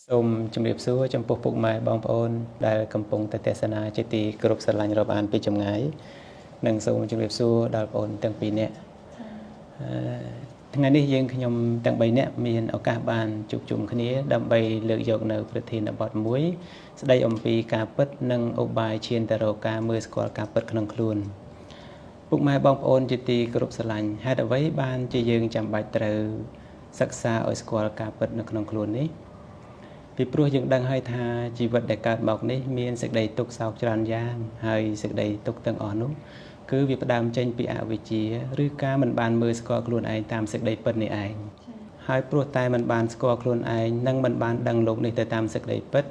សូមជម្រាបសួរចំពោះពុកម៉ែបងប្អូនដែលកំពុងតែទស្សនាជាទីគោរពស្រឡាញ់រាប់អានពីចម្ងាយនិងសូមជម្រាបសួរដល់បងប្អូនទាំងពីរនាក់ថ្ងៃនេះយើងខ្ញុំទាំង3នាក់មានឱកាសបានជួបជុំគ្នាដើម្បីលើកយកនៅប្រធានបទមួយស្ដីអំពីការពិតនិងឧបាយឈានទៅរកការមើលស្គាល់ការពិតក្នុងខ្លួនពុកម៉ែបងប្អូនជាទីគោរពស្រឡាញ់ហេតុអ្វីបានជាយើងចាំបាច់ត្រូវសិក្សាឲ្យស្គាល់ការពិតនៅក្នុងខ្លួននេះពីព្រោះយើងដឹងហើយថាជីវិតដែលកើតមកនេះមានសេចក្តីទុក្ខសោកច្រើនយ៉ាងហើយសេចក្តីទុក្ខទាំងអស់នោះគឺវាផ្ដើមចេញពីអវិជ្ជាឬការមិនបានមើលស្គាល់ខ្លួនឯងតាមសេចក្តីពិតនេះឯងហើយព្រោះតែមិនបានស្គាល់ខ្លួនឯងនិងមិនបានដឹងលោកនេះទៅតាមសេចក្តីពិត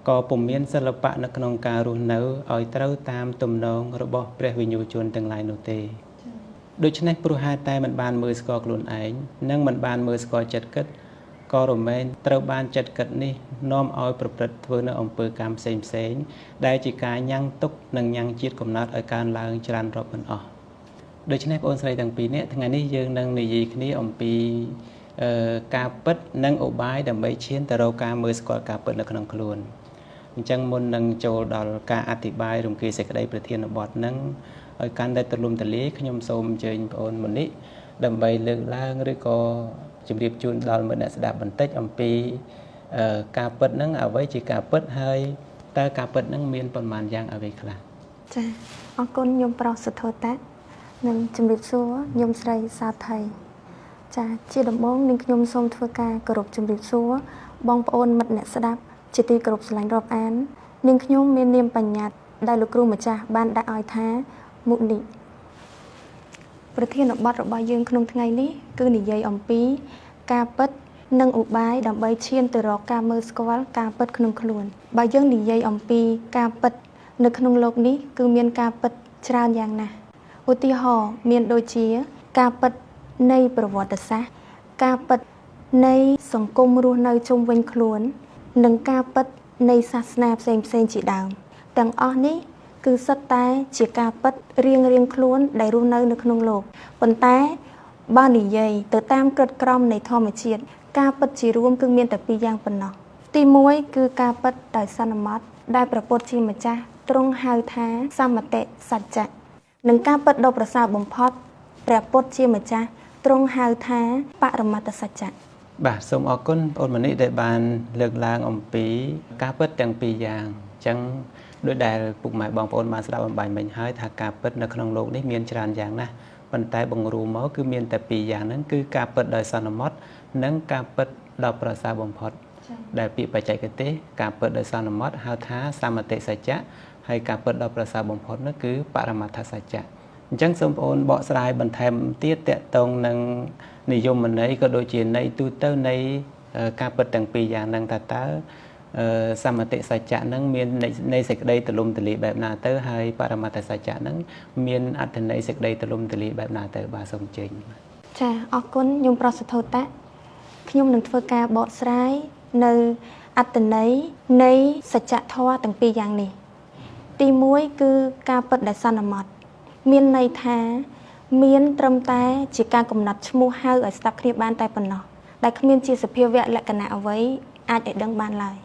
ក៏ពុំមានសិល្បៈនៅក្នុងការរស់នៅឲ្យត្រូវតាមទំនងរបស់ព្រះវិញ្ញាណជនទាំងឡាយនោះទេដូច្នេះព្រោះហេតុតែមិនបានមើលស្គាល់ខ្លួនឯងនិងមិនបានមើលស្គាល់ចិត្តគិតក៏រមែងត្រូវបានចិត្តគិតនេះនាំឲ្យប្រព្រឹត្តធ្វើនៅអំពើកម្មផ្សេងៗដែលជាការញ៉ាំងទុកនិងញ៉ាំងជាតិកំណត់ឲ្យកើនឡើងច្រើនរាប់មិនអស់ដូច្នេះបងស្រីទាំងពីរនាក់ថ្ងៃនេះយើងនឹងនិយាយគ្នាអំពីការពិតនិងឧបាយដើម្បីឈានទៅរកការមើលស្គាល់ការពិតនៅក្នុងខ្លួនអញ្ចឹងមុននឹងចូលដល់ការអធិប្បាយរំគាសេចក្តីប្រធានបទនឹងឲ្យកាន់តែទូលំទូលាយខ្ញុំសូមអញ្ជើញបងប្អូនមុននេះដើម្បីលើកឡើងឬក៏ជម្រាបជូនដល់មិត្តអ្នកស្ដាប់បន្តិចអំពីការពិតហ្នឹងអ្វីជាការពិតហើយតើការពិតហ្នឹងមានប៉ុន្មានយ៉ាងអ្វីខ្លះចាអរគុណខ្ញុំប្រុសសុធតានិងជម្រាបសួរខ្ញុំស្រីសាថៃចាជាដំបូងនាងខ្ញុំសូមធ្វើការគោរពជម្រាបសួរបងប្អូនមិត្តអ្នកស្ដាប់ជាទីគោរពស្រឡាញ់រាប់អាននាងខ្ញុំមាននាមបញ្ញត្តិដែលលោកគ្រូម្ចាស់បានដាក់ឲ្យថាមុនីប្រធានបទរបស់យើងក្នុងថ្ងៃនេះគឺនិយាយអំពីការពិតនិងឧបាយដើម្បីឈានទៅរកការមើលស្គាល់ការពិតក្នុងខ្លួនបើយើងនិយាយអំពីការពិតនៅក្នុងโลกនេះគឺមានការពិតច្រើនយ៉ាងណាស់ឧទាហរណ៍មានដូចជាការពិតនៃប្រវត្តិសាស្ត្រការពិតនៃសង្គមរស់នៅជុំវិញខ្លួននិងការពិតនៃសាសនាផ្សេងៗជាដើមទាំងអស់នេះគឺសុទ្ធតែជាការពិតរៀងៗខ្លួនដែលរស់នៅក្នុងโลกប៉ុន្តែបើនិយាយទៅតាមក្រឹតក្រមនៃធម្មជាតិការពិតជារួមគឺមានតែពីរយ៉ាងប៉ុណ្ណោះទី1គឺការពិតដោយសន្មតដែលព្រះពុទ្ធជាម្ចាស់ទ្រង់ហៅថាសមតិសច្ចៈនិងការពិតដ៏ប្រសើរបំផុតព្រះពុទ្ធជាម្ចាស់ទ្រង់ហៅថាបរមត្តសច្ចៈបាទសូមអរគុណបងប្អូនមនីដែលបានលើកឡើងអំពីការពិតទាំងពីរយ៉ាងអញ្ចឹងដោយដែលពុកម៉ែបងប្អូនបានស្ដាប់អំបញ្ញមិញហើយថាការពិតនៅក្នុងโลกនេះមានច្រើនយ៉ាងណាស់ប៉ុន្តែបង្រួមមកគឺមានតែពីរយ៉ាងហ្នឹងគឺការពិតដោយសន្មតនិងការពិតដ៏ប្រសើរបំផុតដែលពាក្យបច្ចេកទេសការពិតដោយសន្មតហៅថាសមតិសច្ចៈហើយការពិតដ៏ប្រសើរបំផុតនោះគឺបរមត្ថសច្ចៈអញ្ចឹងសូមបងប្អូនបកស្រាយបន្ថែមទៀតតកតងនឹងនិយមន័យក៏ដូចជាន័យទូទៅនៃការពិតទាំងពីរយ៉ាងហ្នឹងតើសមតិសច្ចៈហ្នឹងមាននៃសេចក្តីទលំទលាយបែបណាទៅហើយបរមត្ថសច្ចៈហ្នឹងមានអត្ថន័យសេចក្តីទលំទលាយបែបណាទៅបាទសូមជើញចាអរគុណខ្ញុំប្រុសសុធតាខ្ញុំនឹងធ្វើការបកស្រាយនៅអត្ថន័យនៃសច្ចធម៌ទាំងពីរយ៉ាងនេះទី1គឺការពិតដែលសន្មតមានន័យថាមានត្រឹមតែជាការកំណត់ឈ្មោះហៅឲ្យស្ដាប់គ្នាបានតែប៉ុណ្ណោះដែលគ្មានជាសភាវៈលក្ខណៈអ្វីអាចឲ្យដឹងបានឡើយ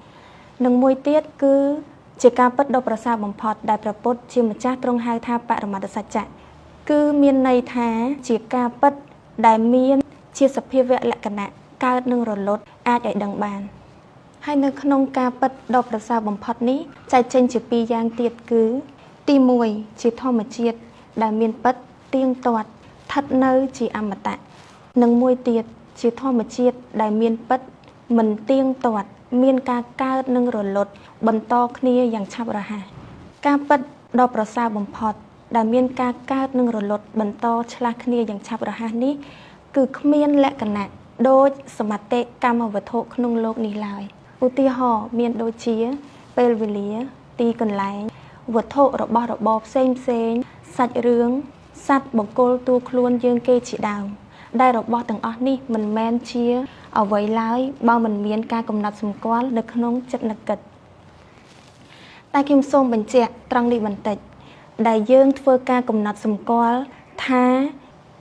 និងមួយទៀតគឺជាការពិតដ៏ប្រសើរបំផុតដែលព្រះពុទ្ធជាម្ចាស់ទ្រង់ហៅថាបរមត្តសច្ចៈគឺមានន័យថាជាការពិតដែលមានជាសភាវៈលក្ខណៈកើតនឹងរលត់អាចឲ្យដឹងបានហើយនៅក្នុងការពិតដ៏ប្រសើរបំផុតនេះចែកចេញជាពីរយ៉ាងទៀតគឺទី1ជាធម្មជាតិដែលមានពិតទៀងទាត់ស្ថិតនៅជាអមតៈនិងមួយទៀតជាធម្មជាតិដែលមានពិតមិនទៀងទាត់មានការកើតនិងរលត់បន្តគ្នាយ៉ាងឆាប់រហ័សការពិតដ៏ប្រសើរបំផុតដែលមានការកើតនិងរលត់បន្តឆ្លាស់គ្នាយ៉ាងឆាប់រហ័សនេះគឺគ្មានលក្ខណៈដូចសមតិកម្មវត្ថុក្នុងโลกនេះឡើយឧទាហរណ៍មានដូចជាពេលវេលាទីកន្លែងវត្ថុរបស់របរផ្សេងសាច់រឿងសត្វបុគ្គលតួខ្លួនយើងគេជាដើមដែលរបស់ទាំងអស់នេះមិនមែនជាអ្វីឡើយបើមិនមានការកំណត់សម្គាល់នៅក្នុងចិត្តនឹកគិតតែខ្ញុំសូមបញ្ជាក់ត្រង់នេះបន្តិចដែលយើងធ្វើការកំណត់សម្គាល់ថា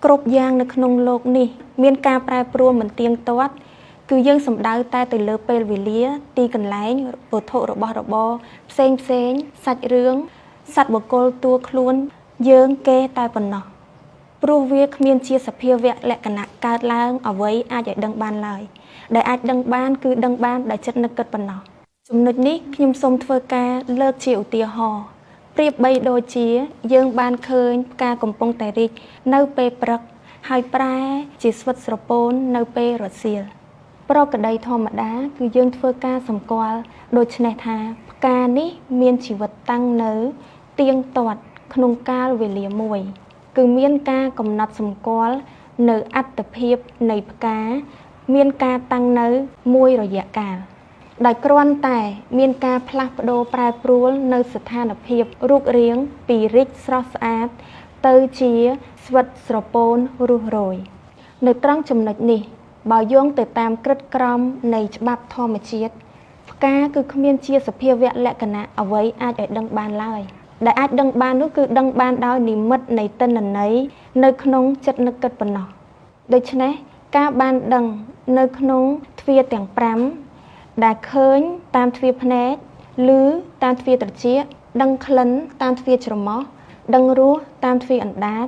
គ្រប់យ៉ាងនៅក្នុងโลกនេះមានការប្រែប្រួលមិនទៀងទាត់ គឺយើងសំដៅតែទៅលើពេលវេលាទីកន្លែងវត្ថុរបស់របរផ្សេងសាច់រឿងសត្វបុគ្គលតួខ្លួនយើងគេតែប៉ុណ្ណោះព្រោះវាគ្មានជាសភាវៈលក្ខណៈកើតឡើងអ្វីអាចឲ្យដឹងបានឡើយដែលអាចដឹងបានគឺដឹងបានដោយចិត្តនឹកគិតប៉ុណ្ណោះចំណុចនេះខ្ញុំសូមធ្វើការលើកជាឧទាហរណ៍ប្រៀបបីដូចជាយើងបានឃើញផ្កាកំពុងតែរីកនៅពេលព្រឹកហើយប្រែជាស្វិតស្រពោននៅពេលរសៀលប្រកដីធម្មតាគឺយើងធ្វើការសម្គាល់ដូច្នេះថាផ្កានេះមានជីវិតតាំងនៅទៀងទាត់ក្នុងកាលវេលាមួយគឺមានការកំណត់សម្គាល់នៅអត្តភាពនៃផ្កាមានការតាំងនៅមួយរយៈកាលដោយគ្រាន់តែមានការផ្លាស់ប្ដូរប្រែប្រួលនៅស្ថានភាពរូបរាងពីរីកស្រស់ស្អាតទៅជាស្វិតស្រពោនរុះរយនៅត្រង់ចំណុចនេះបើយោងទៅតាមក្រឹតក្រមនៃច្បាប់ធម្មជាតិផ្កាគឺគ្មានជាសភាវៈលក្ខណៈអ្វីអាចឲ្យដឹងបានឡើយដែលអាចដឹងបាននោះគឺដឹងបានដោយនិមិត្តនៃទិន្នន័យនៅក្នុងចិត្តនឹកគិតប៉ុណ្ណោះដូច្នេះការបានដឹងនៅក្នុងទ្វារទាំង5ដែលឃើញតាមទ្វារភ្នែកឮតាមទ្វារត្រចៀកដឹងក្លិនតាមទ្វារច្រមុះដឹងរសតាមទ្វារអណ្ដាត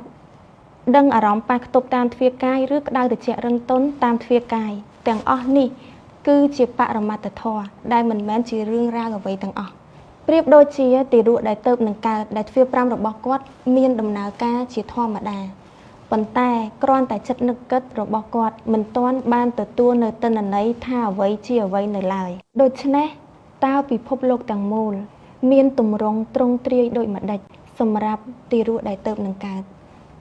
ដឹងអារម្មណ៍ប៉ះខ្ទប់តាមទ្វារកាយឬក្តៅត្រជាក់រឹងទន់តាមទ្វារកាយទាំងអស់នេះគឺជាបរមត្តធម៌ដែលមិនមែនជារឿងរ៉ាវអ្វីទាំងអស់ប្រៀបដូចជាទារកដែលទៅនឹងកើតដែលទ្វារ5របស់គាត់មានដំណើរការជាធម្មតាប៉ុន្តែគ្រាន់តែចិត្តនឹកគិតរបស់គាត់មិនទាន់បានទទួលនៅទិន្នន័យថាអ្វីជាអ្វីនៅឡើយដូច្នេះតើពិភពលោកទាំងមូលមានទម្រង់ទ្រង់ទ្រាយដូចម្ដេចសម្រាប់ទារកដែលទៅនឹងកើត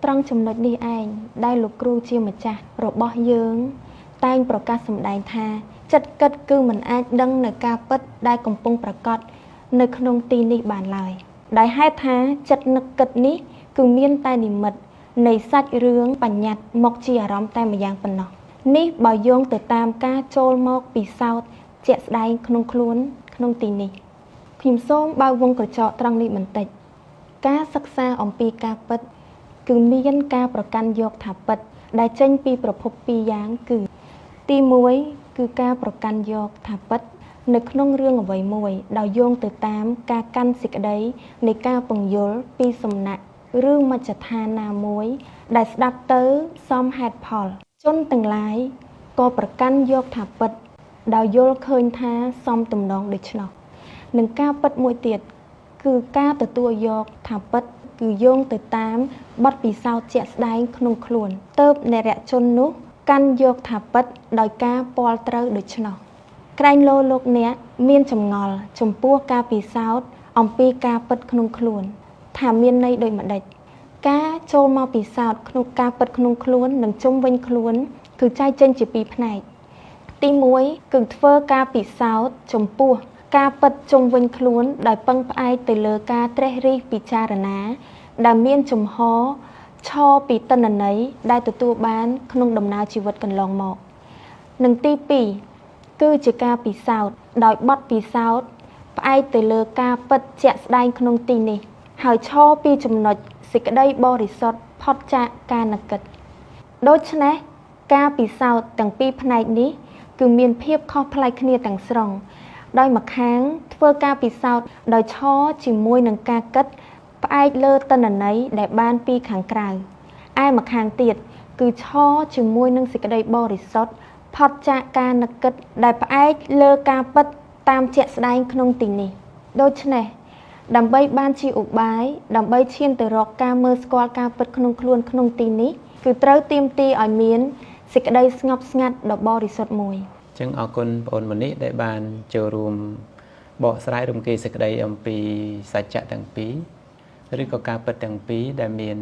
ត្រង់ចំណុចនេះឯងដែលលោកគ្រូជាម្ចាស់របស់យើងតែងប្រកាសសម្ដែងថាចិត្តគិតគឺមិនអាចដឹងនៅការពិតដែលកំពុងប្រកបនៅក្នុងទីនេះបានឡើយដោយហេតុថាចិត្តនឹកគិតនេះគឺមានតែនិមិត្តនៃសាច់រឿងបញ្ញត្តិមកជាអារម្មណ៍តែម្យ៉ាងប៉ុណ្ណោះនេះបើយោងទៅតាមការចូលមកពិសោធន៍ជាក់ស្ដែងក្នុងខ្លួនក្នុងទីនេះខ្ញុំសូមបើកវងក្រចកត្រង់នេះបន្តិចការសិក្សាអំពីការពិតគឺមានការប្រកាន់យកថាពិតដែលចេញពីប្រភព2យ៉ាងគឺទី1គឺការប្រកាន់យកថាពិតនៅក្នុងរឿងអ្វីមួយដោយយោងទៅតាមការកាន់សេចក្តីនៃការពន្យល់ពីសំណាក់ឬមជ្ឈដ្ឋានណាមួយដែលស្ដាប់ទៅសមហេតុផលជនទាំងឡាយក៏ប្រកាន់យកថាពិតដោយយល់ឃើញថាសមទំនងដូច្នោះនឹងការពិតមួយទៀតគឺការទទួលយកថាពិតគឺយោងទៅតាមបទពិសោធន៍ជាក់ស្ដែងក្នុងខ្លួនទើបនរជននោះកាន់យកថាពិតដោយការពាល់ត្រូវដូច្នោះក្រែងលោលោកអ្នកមានចម្ងល់ចំពោះការពិសោធន៍អំពីការពិតក្នុងខ្លួនថាមានន័យដូចម្ដេចការចូលមកពិសោធន៍ក្នុងការពិតក្នុងខ្លួននិងជុំវិញខ្លួនគឺចែកចេញជា2ផ្នែកទី1គឺធ្វើការពិសោធន៍ចំពោះការពិតជុំវិញខ្លួនដោយពឹងផ្អែកទៅលើការត្រេះរិះពិចារណាដែលមានចំហឈរពីទិន្នន័យដែលទទួលបានក្នុងដំណើរជីវិតកន្លងមកនិងទី2គឺជាការពិសោធន៍ដោយបទពិសោធន៍ផ្អែកទៅលើការពិតជាក់ស្ដែងក្នុងទីនេះហើយឈរពីចំណុចសេចក្តីបរិសុទ្ធផុតចាកការនឹកគិតដូច្នេះការពិសោធន៍ទាំងពីរផ្នែកនេះគឺមានភាពខុសប្លែកគ្នាទាំងស្រុងដោយម្ខាងធ្វើការពិសោធន៍ដោយឈរជាមួយនឹងការគិតផ្អែកលើទិន្នន័យដែលបានពីខាងក្រៅឯម្ខាងទៀតគឺឈរជាមួយនឹងសេចក្តីបរិសុទ្ធផុតចាកការនឹកគិតដែលផ្អែកលើការពិតតាមជាក់ស្ដែងក្នុងទីនេះដូច្នេះដើម្បីបានជាឧបាយដើម្បីឈានទៅរកការមើលស្គាល់ការពិតក្នុងខ្លួនក្នុងទីនេះគឺត្រូវទាមទារឲ្យមានសេចក្តីស្ងប់ស្ងាត់ដ៏បរិសុទ្ធមួយអញ្ចឹងអរគុណបងអូនមនីដែលបានចូលរួមបកស្រាយរំគេសេចក្តីអំពីសច្ចៈទាំងពីរឬក៏ការពិតទាំងពីរដែលមាន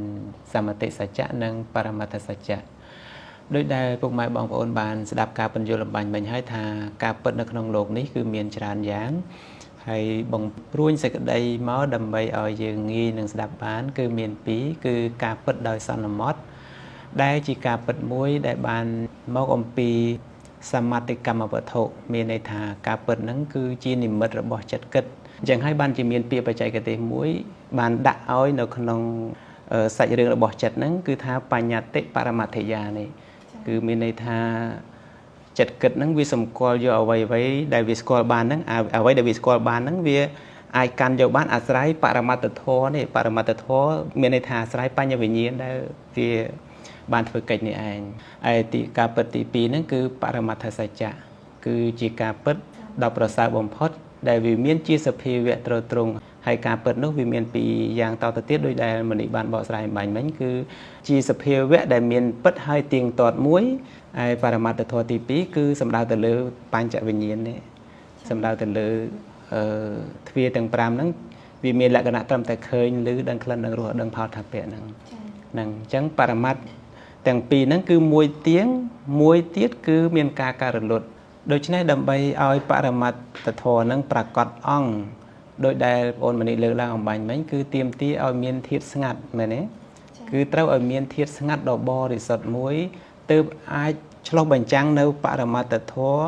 សមតិសច្ចៈនិងបរមត្ថសច្ចៈដោយដែលពុកម៉ែបងប្អូនបានស្ដាប់ការបញ្យល់លំបាញ់មិញហើយថាការពិតនៅក្នុងโลกនេះគឺមានច្រើនយ៉ាងហើយបងព្រួញសេចក្តីមកដើម្បីឲ្យយើងងាយនឹងស្ដាប់បានគឺមាន2គឺការពិតដោយសន្មតដែលជាការពិតមួយដែលបានមកអំពីសមត្ថកម្មវត្ថុមានន័យថាការពិតហ្នឹងគឺជានិមិត្តរបស់ចិត្តគិតអញ្ចឹងហើយបានជាមានពាក្យបច្ចេកទេសមួយបានដាក់ឲ្យនៅក្នុងសាច់រឿងរបស់ចិត្តហ្នឹងគឺថាបញ្ញត្តិបរមត្ថយានេះគឺមានន័យថា ចិត្តគិតហ្នឹងវាសម្គាល់យកអ្វីដែលវាស្គាល់បានហ្នឹងអ្វីដែលវាស្គាល់បានហ្នឹងវាអាចកាន់យកបានអាស្រ័យបរមត្តធម៌នេះបរមត្តធម៌មានន័យថាអាស្រ័យបញ្ញវិញ្ញាណដែលវាបានធ្វើកិច្ចនេះឯងហើយការពិតទី2ហ្នឹងគឺបរមត្ថសច្ចៈគឺជាការពិតដ៏ប្រសើរបំផុតដែលវាមានជាសភាវៈត្រត្រង់ហើយការពិតនោះវាមានពីរយ៉ាងតទៅទៀតដោយដែលមនីបានបកស្រាយបាញ់មិញគឺជាសភាវៈដែលមានពិតហើយទៀងទាត់មួយហើយបរមត្តធម៌ទី2គឺសំដៅទៅលើបញ្ចវិញ្ញាណនេះសំដៅទៅលើទ្វារទាំង5ហ្នឹងវាមានលក្ខណៈត្រឹមតែឃើញឬដឹងក្លិនដឹងរសដឹងផលថាពៈហ្នឹងហ្នឹងអញ្ចឹងបរមត្តទាំងពីរហ្នឹងគឺមួយទៀងមួយទៀតគឺមានការការរលត់ដូច្នេះដើម្បីឲ្យបរមត្តធម៌ហ្នឹងប្រកបអង្គដោយដែលបងអូនមនីលើកឡើងអំបញ្ញមិញគឺទៀមទីឲ្យមានធាតុស្ងាត់មែនទេគឺត្រូវឲ្យមានធាតុស្ងាត់ដ៏បរិសុទ្ធមួយទើបអាចឆ្លុះបញ្ចាំងនៅបរមត្តធម៌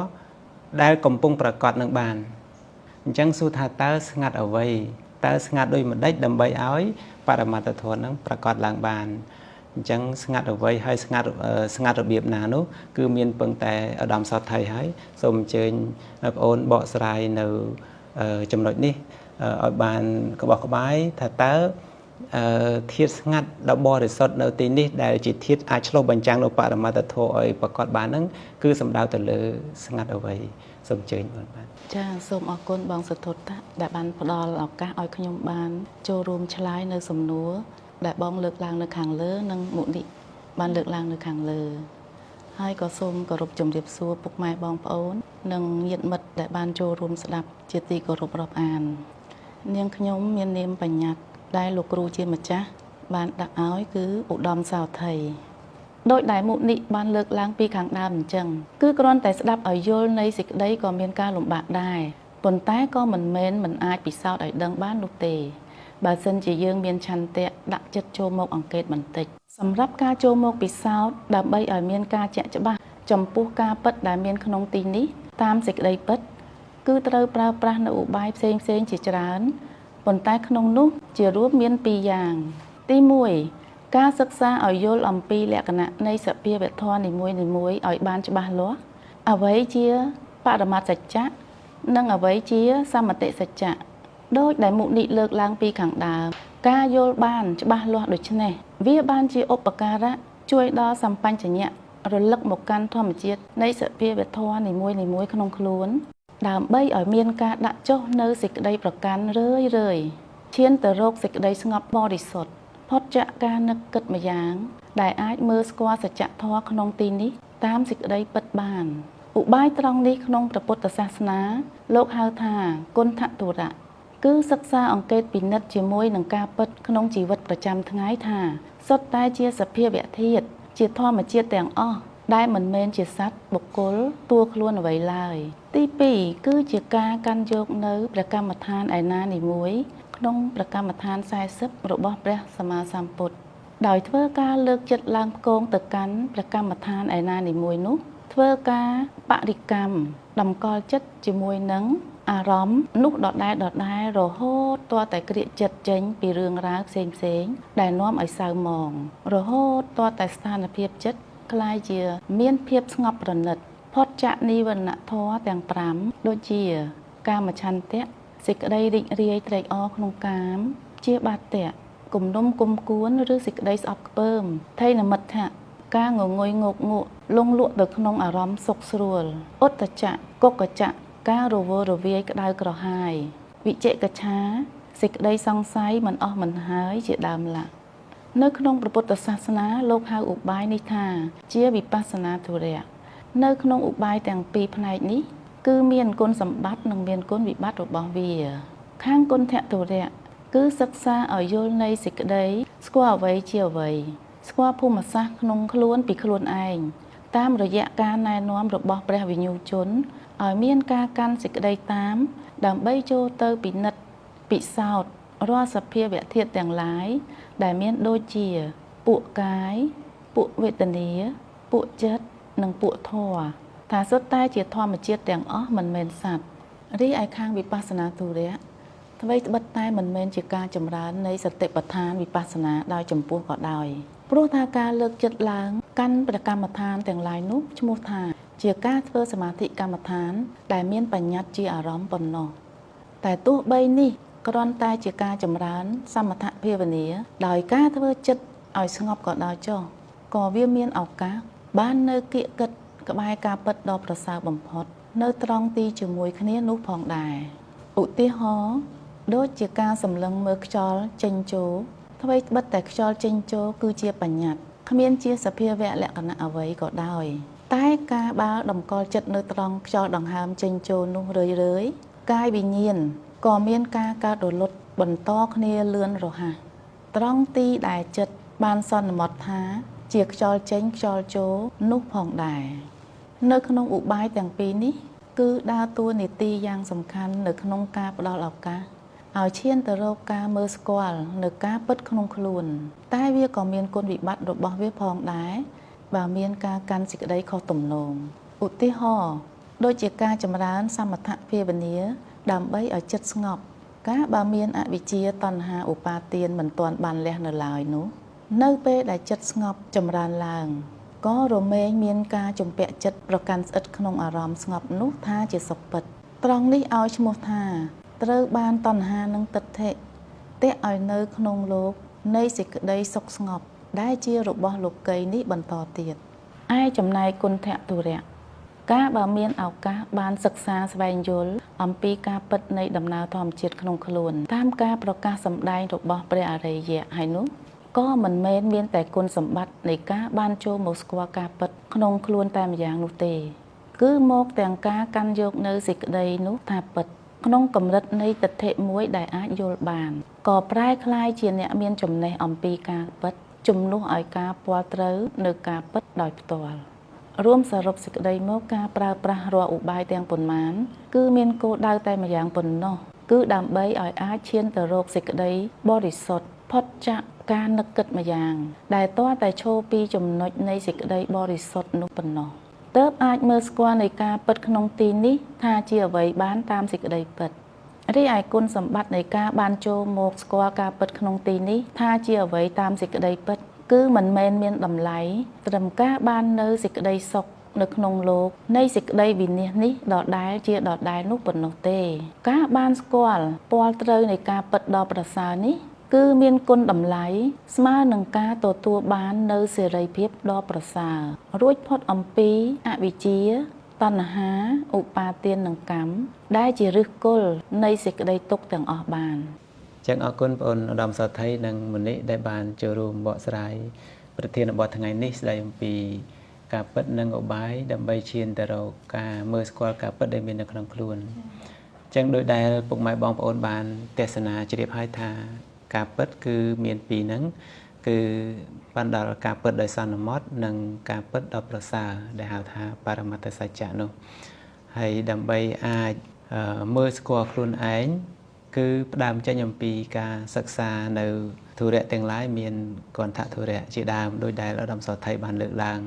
ដែលកំពុងប្រកបនឹងបានអញ្ចឹងសួរថាតើស្ងាត់អ្វីតើស្ងាត់ដោយម្ដេចដើម្បីឲ្យបរមត្តធម៌ហ្នឹងប្រកបឡើងបានអញ្ចឹងស្ងាត់អ្វីហើយស្ងាត់របៀបណានោះគឺមានពឹងតែឧត្តមសោតថៃហើយសូមអញ្ជើញបងអូនបកស្រាយនៅចំណុចនេះឲ្យបានក្បោះក្បាយថាតើធាតុស្ងាត់ដ៏បរិសុទ្ធនៅទីនេះដែលជាធាតុអាចឆ្លុះបញ្ចាំងនៅបរមត្តធម៌ឲ្យប្រកបបានហ្នឹងគឺសំដៅទៅលើស្ងាត់អ្វីសូមអញ្ជើញបងបាទចាសូមអរគុណបងសុធតៈដែលបានផ្ដល់ឱកាសឲ្យខ្ញុំបានចូលរួមឆ្លើយនៅសំណួរដែលបងលើកឡើងនៅខាងលើនិងមុនិបានលើកឡើងនៅខាងលើហើយក៏សូមគោរពជំរាបសួរពុកម៉ែបងប្អូននិងញាតិមិត្តដែលបានចូលរួមស្ដាប់ជាទីគោរពរាប់អាននាងខ្ញុំមាននាមបញ្ញត្តិដែលលោកគ្រូជាម្ចាស់បានដាក់ឲ្យគឺឧត្តមសោថីដោយដែលមុនិបានលើកឡើងពីខាងដើមអញ្ចឹងគឺគ្រាន់តែស្ដាប់ឲ្យយល់នៃសេចក្តីក៏មានការលំបាកដែរប៉ុន្តែក៏មិនអាចពិសោធន៍ឲ្យដឹងបាននោះទេបើសិនជាយើងមានឆន្ទៈដាក់ចិត្តចូលមកអង្កេតបន្តិចសម្រាប់ការចូលមកពិសោធន៍ដើម្បីឲ្យមានការជាក់ច្បាស់ចំពោះការពិតដែលមានក្នុងទីនេះតាមសេចក្តីពិតគឺត្រូវប្រើប្រាស់នៅឧបាយផ្សេងជាច្រើនប៉ុន្តែក្នុងនោះជារួមមាន2យ៉ាងទី1ការសិក្សាឲ្យយល់អំពីលក្ខណៈនៃសភាវធម៌នីមួយៗឲ្យបានច្បាស់លាស់អ្វីជាបរមត្តសច្ចៈនិងអ្វីជាសមតិសច្ចៈដោយដែលមុនិលើកឡើងពីខាងដើមការយល់បានច្បាស់លាស់ដូច្នេះវាបានជាឧបការៈជួយដល់សម្បញ្ញៈរលឹកមកកាន់ធម្មជាតិនៃសភាវធម៌នីមួយៗក្នុងខ្លួនដើម្បីឲ្យមានការដាក់ចុះនៅសេចក្តីប្រកាន់រឿយឈានទៅរកសេចក្តីស្ងប់បរិសុទ្ធផុតចាកការនឹកគិតម្យ៉ាងដែលអាចមើលស្គាល់សច្ចធម៌ក្នុងទីនេះតាមសេចក្តីពិតបានឧបាយត្រង់នេះក្នុងព្រះពុទ្ធសាសនាលោកហៅថាគុណធទុរៈគឺសិក្សាអង្កេតពិនិត្យជាមួយនឹងការពិតក្នុងជីវិតប្រចាំថ្ងៃថាសុទ្ធតែជាសភាវៈធាតុជាធម្មជាតិទាំងអស់ដែលមិនមែនជាសត្វបុគ្គលតួខ្លួនអ្វីឡើយទី2គឺជាការកាន់យកនៅព្រះកម្មដ្ឋានឯណានីមួយក្នុងព្រះកម្មដ្ឋាន40របស់ព្រះសម្មាសម្ពុទ្ធដោយធ្វើការលើកចិត្តឡើងផ្គងទៅកាន់ព្រះកម្មដ្ឋានឯណានីមួយនោះធ្វើការបរិកម្មតម្កល់ចិត្តជាមួយនឹងអារម្មណ៍នោះដដែលរហូតទាល់តែក្រៀកចិត្តចេញពីរឿងរ៉ាវផ្សេងដែលនាំឲ្យសៅហ្មងរហូតទាល់តែស្ថានភាពចិត្តคล้ายជាមានភាពស្ងប់ប្រណិតផុតចាកនិវរណធម៌ទាំង5ដូចជាកាមឆន្ទៈសេចក្តីរីករាយត្រេកអរក្នុងកាមជាបាតៈគំនុំគុំគួនឬសេចក្តីស្អប់ខ្ពើមថេនមិត្តៈការងងុយងកងក់លងលក់ទៅក្នុងអារម្មណ៍សុខស្រួលឧត្តចៈកុកចៈការរវើរវាយក្តៅក្រហាយវិជិកិច្ឆាសេចក្តីសង្ស័យមិនអស់មិនហើយជាដើមឡានៅក្នុងព្រះពុទ្ធសាសនាលោកហៅឧបាយនេះថាជាវិបស្សនាធុរៈនៅក្នុងឧបាយទាំងពីរផ្នែកនេះគឺមានគុណសម្បត្តិនិងមានគុណវិបត្តិរបស់វាខាងគុណធទុរៈគឺសិក្សាឲ្យយល់នៃសេចក្តីស្គាល់អ្វីជាអ្វីស្គាល់ភូមិសាស្ត្រក្នុងខ្លួនពីខ្លួនឯងតាមរយៈការណែនាំរបស់ព្រះវិញ្ញូជនឲ្យមានការកាន់សេចក្តីតាមដើម្បីចូលទៅពិនិត្យពិសោធន៍រាល់សភាវៈធាតុទាំងឡាយដែលមានដូចជាពួកកាយពួកវេទនាពួកចិត្តនិងពួកធម៌ថាសុទ្ធតែជាធម្មជាតិទាំងអស់មិនមែនសត្វរីឯខាងវិបស្សនាធុរៈអ្វីត្បិតតែមិនមែនជាការចម្រើននៃសតិប្បដ្ឋានវិបស្សនាដោយចម្ពោះក៏ដោយព្រោះថាការលើកចិត្តឡើងកាន់ព្រះកម្មដ្ឋានទាំងឡាយនោះឈ្មោះថា ជាការធ្វើសមាធិកម្មដ្ឋានដែលមានបញ្ញត្តិជាអារម្មណ៍ប៉ុណ្ណោះតែទោះបីនេះគ្រាន់តែជាការចម្រើនសមថភាវនាដោយការធ្វើចិត្តឲ្យស្ងប់ក៏ដោយចុះក៏វាមានឱកាសបាននៅគៀកកិតក្បែរការពិតដ៏ប្រសើរបំផុតនៅត្រង់ទីជាមួយគ្នានោះផងដែរឧទាហរណ៍ដូចជាការសម្លឹងមើលខ្យល់ចេញចូលអ្វីត្បិតតែខ្យល់ចេញចូលគឺជាបញ្ញត្តិគ្មានជាសភាវៈលក្ខណៈអ្វីក៏ដោយតែការបើតម្កល់ចិត្តនៅត្រង់ខ្យល់ដង្ហើមចេញចូលនោះរឿយៗកាយវិញ្ញាណក៏មានការកើតរលត់បន្តគ្នាលឿនរហ័សត្រង់ទីដែលចិត្តបានសន្មត់ថាជាខ្យល់ចេញខ្យល់ចូលនោះផងដែរនៅក្នុងឧបាយទាំងពីរនេះគឺដើរតួនាទីយ៉ាងសំខាន់នៅក្នុងការផ្ដល់ឱកាសឲ្យឈានទៅរកការមើលស្គាល់នៅការពិតក្នុងខ្លួនតែវាក៏មានគុណវិបត្តិរបស់វាផងដែរបើមានការកាន់សេចក្តីខុសទំនងឧទាហរណ៍ដូចជាការចម្រើនសមថភាវនាដើម្បីឲ្យចិត្តស្ងប់ការបើមានអវិជ្ជាតណ្ហាឧបាទានមិនទាន់បានលះនៅឡើយនោះនៅពេលដែលចិត្តស្ងប់ចម្រើនឡើងក៏រមែងមានការជំពាក់ចិត្តប្រកាន់ស្អិតក្នុងអារម្មណ៍ស្ងប់នោះថាជាសុខពិតត្រង់នេះឲ្យឈ្មោះថាត្រូវបានតណ្ហានិងទិដ្ឋិទះឲ្យនៅក្នុងលោកនៃសេចក្តីសុខស្ងប់ដែលជារបស់លោកីនេះបន្តទៀតឯចំណែកគុណធទុរៈការបើមានឱកាសបានសិក្សាស្វែងយល់អំពីការពិតនៃដំណើរធម្មជាតិក្នុងខ្លួនតាមការប្រកាសសម្ដែងរបស់ព្រះអរិយៈហើយនោះក៏មិនមែនមានតែគុណសម្បត្តិនៃការបានចូលមកស្គាល់ការពិតក្នុងខ្លួនតែម្យ៉ាងនោះទេគឺមកទាំងការកាន់យកនៅសេចក្តីនោះថាពិតក្នុងកម្រិតនៃទិដ្ឋិមួយដែលអាចយល់បានក៏ប្រែคล้ายជាអ្នកមានចំណេះអំពីការពិតជំនួសឲ្យការពាល់ត្រូវនៅការពិតដោយផ្ទាល់រួមសរុបសេចក្តីមកការប្រើប្រាស់រាល់ឧបាយទាំងប៉ុន្មានគឺមានគោលដៅតែម្យ៉ាងប៉ុណ្ណោះគឺដើម្បីឲ្យអាចឈានទៅរកសេចក្តីបរិសុទ្ធផុតចាកការនឹកគិតម្យ៉ាងដែលតើតែឈរពីចំណុចនៃសេចក្តីបរិសុទ្ធនោះប៉ុណ្ណោះទើបអាចមើលស្គាល់នៃការពិតក្នុងទីនេះថាជាអ្វីបានតាមសេចក្តីពិតរីឯគុណសម្បត្តិនៃការបានចូលមកស្គាល់ការពិតក្នុងទីនេះថាជាអ្វីតាមសេចក្តីពិតគឺមិនមែនមានតម្លៃត្រឹមការបាននៅសេចក្តីសុខនៅក្នុងលោកនៃសេចក្តីវិនាសនេះដដែលជាដដែលនោះប៉ុណ្ណោះទេការបានស្គាល់ពាល់ត្រូវនៃការពិតដ៏ប្រសើរនេះគឺមានគុណតម្លៃស្មើនឹងការទទួលបាននៅសេរីភាពដ៏ប្រសើររួចផុតអំពីអវិជ្ជាតណ្ហាឧបាទាននិងកម្មដែលជាឫសគល់នៃសេចក្តីទុក្ខទាំងអស់បានចឹងអរគុណបងអូនឧត្តមសោថីនិងមុនីដែលបានចូលរួមបកស្រាយប្រធានបទថ្ងៃនេះស្ដីអំពីការពិតនិងឧបាយដើម្បីឈានទៅរកការមើលស្គាល់ការពិតដែលមាននៅក្នុងខ្លួនចឹងដោយដែលពុកម៉ែបងប្អូនបានទេសនាជ្រាបហើយថាការពិតគឺមានពីរហ្នឹងគឺបានដល់ការពិតដោយសន្មត់និងការពិតដ៏ប្រសើរដែលហៅថាបរមត្តសច្ចៈនោះហើយដើម្បីអាចមើលស្គាល់ខ្លួនឯងគឺផ្ដើមចេញអំពីការសិក្សានៅធុរៈទាំងឡាយមានកន្ធធុរៈជាដើមដោយដែលឧត្តមសោថីបានលើកឡើង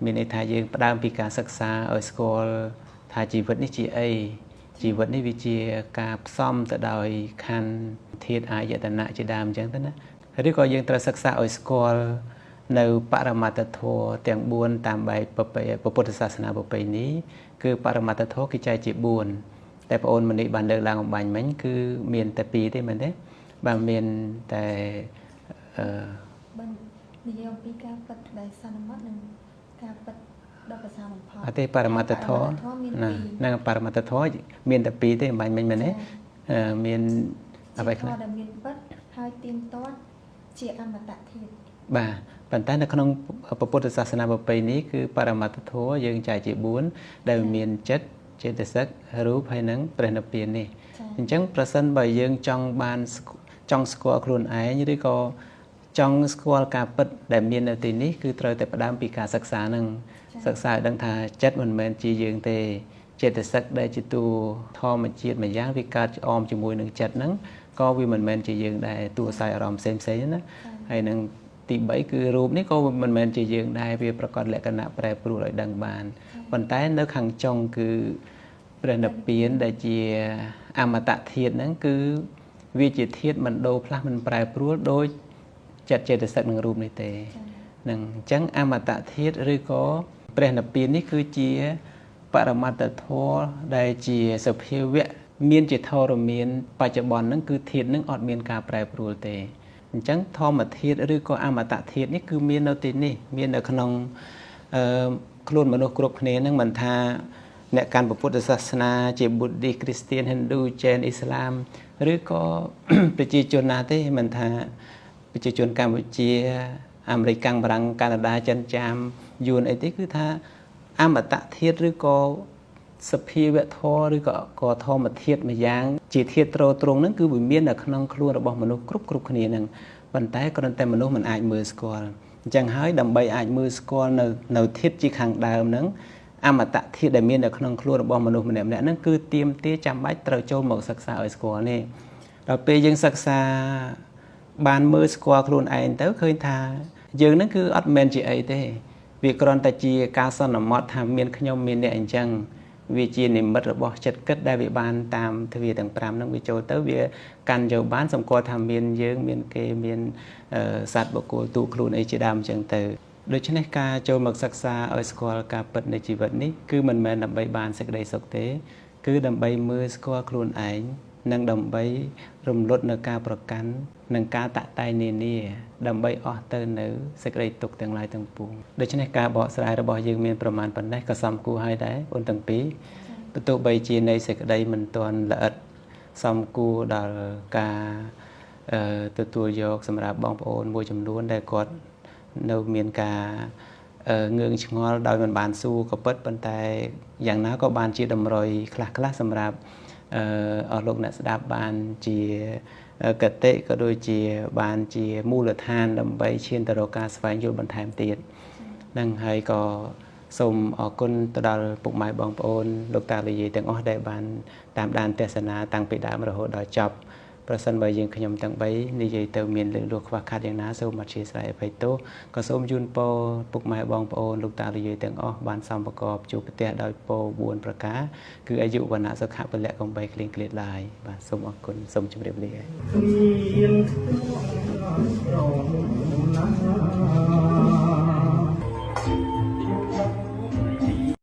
មានន័យថាយើងផ្ដើមពីការសិក្សាឲ្យស្គាល់ថាជីវិតនេះជាអីជីវិតនេះវាជាការផ្សំទៅដោយខណ្ឌធាតុអាយតនៈជាដើមអញ្ចឹងទៅណាឬក៏យើងត្រូវសិក្សាឲ្យស្គាល់នៅបរមត្តធម៌ទាំង4តាមបែបពុទ្ធសាសនាប្រពៃណីគឺបរមត្តធម៌គឺចែកជា4តែបងអូនមនីបានលើកឡើងអំបញ្ញមិញគឺមានតែ2ទេមែនទេបាទមានតែបាននិយាយអំពីការពិតដែលសន្មត់និងការពិតដ៏ប្រសើរបំផុតអត់ទេបរមត្តធម៌ណាបរមត្តធម៌មានតែ2ទេអំបញ្ញមិញមែនទេមានអ្វីខ្លះដែលមានពិតហើយទៀងទាត់ជាអមតៈធាតុបាទប៉ុន្តែនៅក្នុងពុទ្ធសាសនាប្រពៃណីគឺបរមត្តធម៌យើងចែកជា4ដែលមានចិត្តចេតសិករូបហើយនឹងព្រះនិព្វាននេះអញ្ចឹងប្រសិនបើយើងចង់ស្គាល់ខ្លួនឯងឬក៏ចង់ស្គាល់ការពិតដែលមាននៅទីនេះគឺត្រូវតែផ្ដើមពីការសិក្សានឹងសិក្សាឲ្យដឹងថាចិត្តមិនមែនជាយើងទេចេតសិកដែលជាតួធម្មជាតិមួយយ៉ាងវាកើតអមជាមួយនឹងចិត្តហ្នឹងក៏វាមិនមែនជាយើងដែរតួអាស្រ័យអារម្មណ៍ផ្សេងណាហើយនឹងទី3គឺរូបនេះក៏មិនមែនជាយើងដែរវាប្រកបលក្ខណៈប្រែប្រួលឲ្យដឹងបានប៉ុន្តែនៅខាងចុងគឺព្រះនិព្វានដែលជាអមតៈធាតុហ្នឹងគឺវាជាធាតុមិនដូរផ្លាស់មិនប្រែប្រួលដោយចិត្តចេតសិកនឹងរូបនេះទេនឹងអញ្ចឹងអមតៈធាតុឬក៏ ព្រះនិព្វាននេះគឺជាបរមត្តធម៌ដែលជាសភាវៈមានជាធរមានបច្ចុប្បន្នហ្នឹងគឺធាតុហ្នឹងអត់មានការប្រែប្រួលទេអញ្ចឹងធម្មធាតុឬក៏អមតៈធាតុនេះគឺមាននៅទីនេះមាននៅក្នុងខ្លួនមនុស្សគ្រប់គ្នាហ្នឹងមិនថាអ្នកកាន់ពុទ្ធសាសនាជា Buddhist Christian Hindu Jain Islam ឬក៏ប្រជាជនណាទេមិនថាប្រជាជនកម្ពុជាអាមេរិកកាំងបារាំងកាណាដាចិនចាមយួនអីទេគឺថាអមតៈធាតុឬក៏សភាវៈធម៌ឬក៏ធម្មធាតុមួយយ៉ាងជាធាតុត្រង់ហ្នឹងគឺវាមាននៅក្នុងខ្លួនរបស់មនុស្សគ្រប់គ្នាហ្នឹងប៉ុន្តែគ្រាន់តែមនុស្សមិនអាចមើលស្គាល់អញ្ចឹងហើយដើម្បីអាចមើលស្គាល់នៅធាតុជាខាងដើមហ្នឹងអមតៈធាតុដែលមាននៅក្នុងខ្លួនរបស់មនុស្សម្នាក់ៗហ្នឹងគឺទាមទារចាំបាច់ត្រូវចូលមកសិក្សាឲ្យស្គាល់នេះដល់ពេលយើងសិក្សាបានមើលស្គាល់ខ្លួនឯងទៅឃើញថាយើងហ្នឹងគឺអត់មែនជាអីទេវាគ្រាន់តែជាការសន្មត់ថាមានខ្ញុំមានអ្នកអញ្ចឹងវាជានិមិត្តរបស់ចិត្តគិតដែលវាបានតាមទ្វារទាំង5ហ្នឹងវាចូលទៅវាកាន់យកបានសម្គាល់ថាមានយើងមានគេមានសត្វបុគ្គលទូខ្លួនអីជាដើមអញ្ចឹងទៅដូច្នេះការចូលមកសិក្សាឲ្យស្គាល់ការពិតនៃជីវិតនេះគឺមិនមែនដើម្បីបានសេចក្តីសុខទេគឺដើម្បីមើលស្គាល់ខ្លួនឯងនិងដើម្បីរំលត់នៅការប្រកាន់និងការតាក់តែងនានាដើម្បីអស់ទៅនៅសេចក្តីទុក្ខទាំងឡាយទាំងពួងដូច្នេះការបកស្រាយរបស់យើងមានប្រមាណប៉ុណ្ណេះក៏សមគួរហើយដែរអូនទាំងពីរបើទោះបីជានៃសេចក្តីមិនទាន់ល្អិតសមគួរដល់ការទទួលយកសម្រាប់បងប្អូនមួយចំនួនដែលគាត់នៅមានការងឿងឆ្ងល់ដោយមិនបានសួរក៏ពិតប៉ុន្តែយ៉ាងណាក៏បានជាតម្រុយខ្លះសម្រាប់អស់លោកអ្នកស្ដាប់បានជាកតិក៏ដូចជាបានជាមូលដ្ឋានដើម្បីឈានទៅរកការស្វែងយល់បន្ថែមទៀតហ្នឹងហើយក៏សូមអរគុណទៅដល់ពុកម៉ែបងប្អូនលោកតាលោកយាយទាំងអស់ដែលបានតាមដានទស្សនាតាំងពីដើមរហូតដល់ចប់ប្រសិនបើយើងខ្ញុំទាំង3និយាយទៅមានលើសលួសខ្វះខាតយ៉ាងណាសូមអធិស្ឋានអភ័យទោសក៏សូមជូនពរពុកម៉ែបងប្អូនលោកតាលោកយាយទាំងអស់បានសំប្រកបជួបប្រទះដោយពរ4ប្រការគឺអាយុវណ្ណៈសុខៈពលៈកំបីគ្លៀងគ្លាតឡើយបាទសូមអរគុណសូមជម្រាបលា